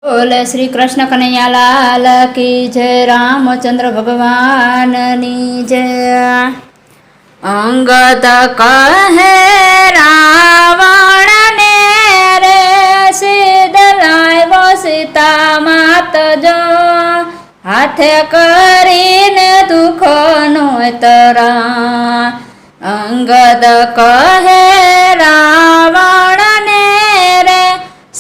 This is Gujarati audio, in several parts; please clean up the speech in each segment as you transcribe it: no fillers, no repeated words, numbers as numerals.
બોલે શ્રી કૃષ્ણ કનૈયા લાલ કી જય, રામચંદ્ર ભગવાનની જય। અંગદ કહે રાવણ ને રે, સીધ લાવ્યો સીતા માત જો, હાથે કરીને દુઃખનો તરા। અંગદ કહે રાવણ ને રે,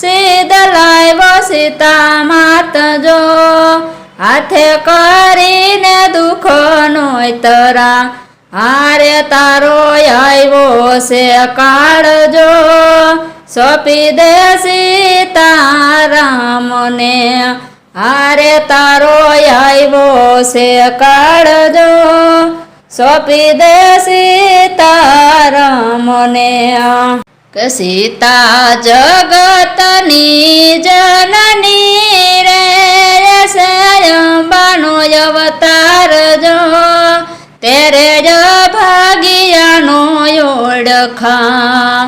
સીધ લાવ્યો સીતા માત જો, હાથે કરીને દુઃખનો તરા। હારે તારો આવ્યો છે કાળજો, સોંપી દે સીતારામને। હારે તારો આવ્યો છે કાળજો, સોંપી દે સીતારામને। કે સીતા જગતની જનની રે, અંબાનો અવતાર જો, તેરે જ ભાગ્યાનો ઓળખા।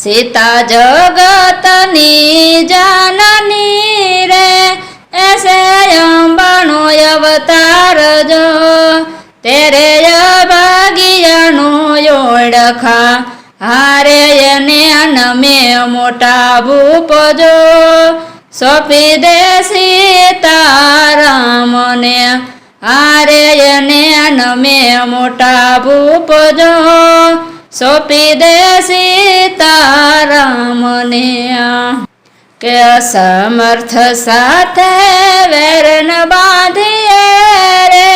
સીતા જગતની જનની રે, અંબાનો અવતાર જો, તેરે જ ભાગ્યાનો ઓળખા। હારે એને નમે મોટા ભૂપ જો, સોંપી દે સીતારામને। હારે એને નમે મોટા ભૂપ જો, સોંપી દે સીતારામને। કે સમર્થ સાથે વેરન બાંધીએ રે,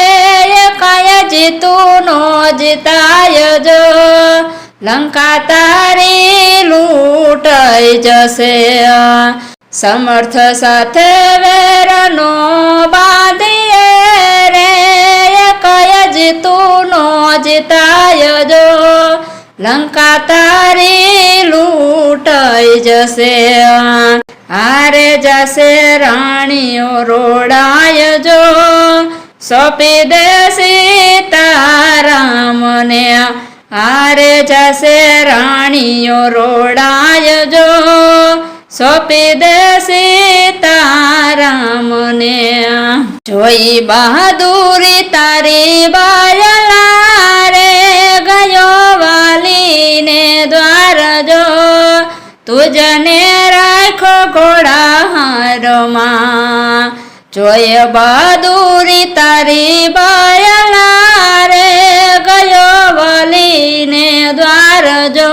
કાય જીતું નો જીતાય જો, લંકા તારી લૂંટાઈ જશે। સમર્થ સાથે વેરનો બાંધીએ રે, કય જીતું નો જીતાય જો, લંકા તારી લૂંટાઈ જશે। હારે જશે રાણીઓ રોડાય જો, સોંપી દે સીતારામને। હારે જશે રાણીઓ રોડાય જો, સોંપી દે સીતારામને। જોઈ બહાદુરી તારી બાયલા રે, ગયો વાલીને દ્વાર જો, તુજને રાખો ઘોડા હારમાં। જોઈ બહાદુરી તારી બાયલા રે, ગયો વાલીને દ્વાર જો,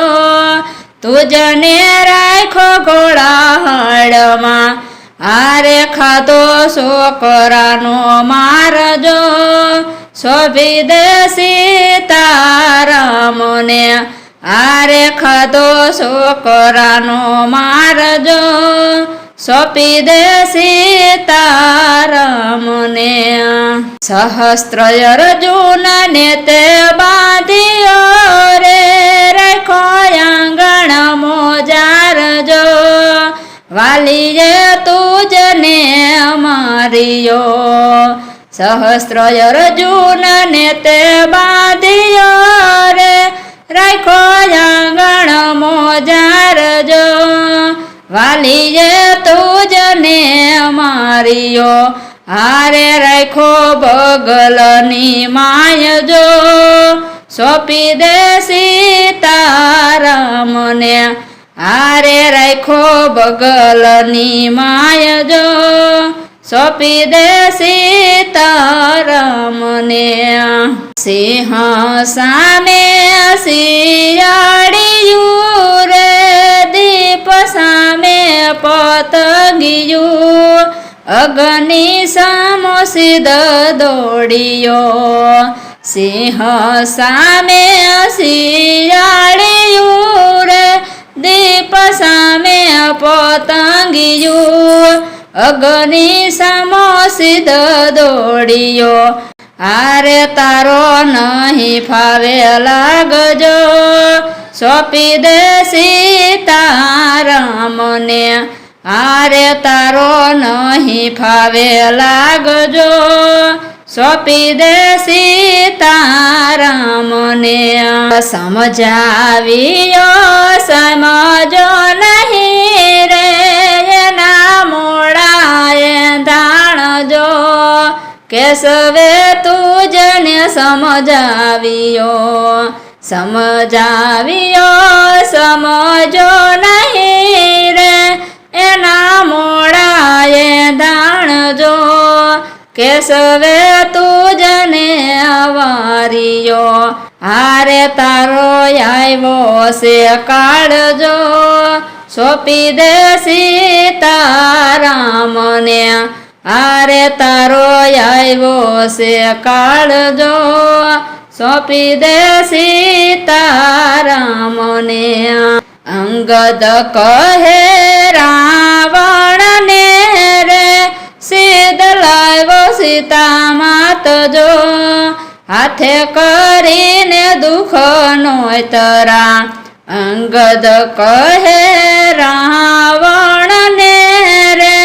તુજને રાખો ઘોડા હાડમાં। હારે ખાધો છોકરાનો માર જો, શોભી દે સીતારામને। હારે ખાધો છોકરાનો માર જો, સોંપી દે સીતારામને। સહસ્ત્ર અર્જુનને તે બાંધ્યો રે, રાખો આંગણ મોજાર જો, વાલીએ તુજને માર્યો। સહસ્ત્ર અર્જુનને તે બાંધ્યો રે, રાખો આંગણ મોજાર જો, વાલીએ તુજને માર્યો। હારે રાખો બગલની માય જો, સોંપી દે સીતારામને। હારે રાખો બગલની માય જો, સોંપી દે સીતારામને। સિંહ સામે શિયાળિયું રે, દીપ સામે પતંગિયું, અગ્નિ સામો સીધ દોડ્યો। સિંહ સામે શિયાળિયું રે, દીપ સામે પતંગિયું, અગ્નિ સામો સીધ દોડ્યો। હારે તારો નહીં ફાવે લાગજો, સોંપી દે સીતારામને। હારે તારો નહીં ફાવે લાગજો, સોંપી દે સીતારામને। સમજાવ્યો સમજો નહીં રે, એના મોડા કેશવે તુજને સમજાવ્યો સમજો નહીં રે એના મોડાએ દાણજો કેશવે તુજને અવાર્યો હારે તારો આવ્યો છે કાળજો સોંપી દે સીતારામને હારે તારો આવ્યો છે કાળજો સોંપી દે સીતારામને અંગદ કહે રાવણને રે સીધ લાવ્યો સીતા માત જો હાથે કરીને દુઃખનો તરા અંગદ કહે રાવણને રે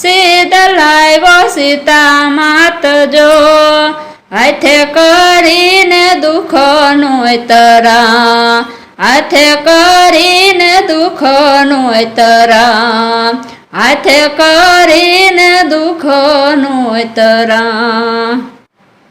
સીધ લાવ્યો સીતા માત જો હાથે કરીને દુઃખનો તરા હાથે કરીને દુઃખનો તરા હાથે કરીને દુઃખનો તરા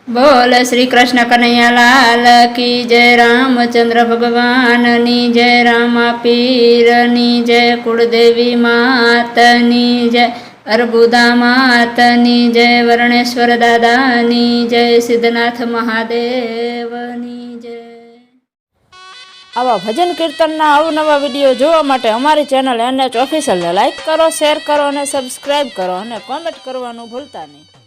બોલ શ્રી કૃષ્ણ કનૈયા લાલ કી જય રામચંદ્ર ભગવાનની જય રામા પીરની જય કુળદેવી માતની જય અર્બુદા માતની જય વર્ણેશ્વર દાદાની જય સિદ્ધનાથ મહાદેવની જય. આવા ભજન કીર્તનના અવનવા વિડીયો જોવા માટે અમારી ચેનલ NH ઓફિશિયલને લાઈક કરો, શેર કરો અને સબસ્ક્રાઈબ કરો અને કોમેન્ટ કરવાનું ભૂલતા નહીં.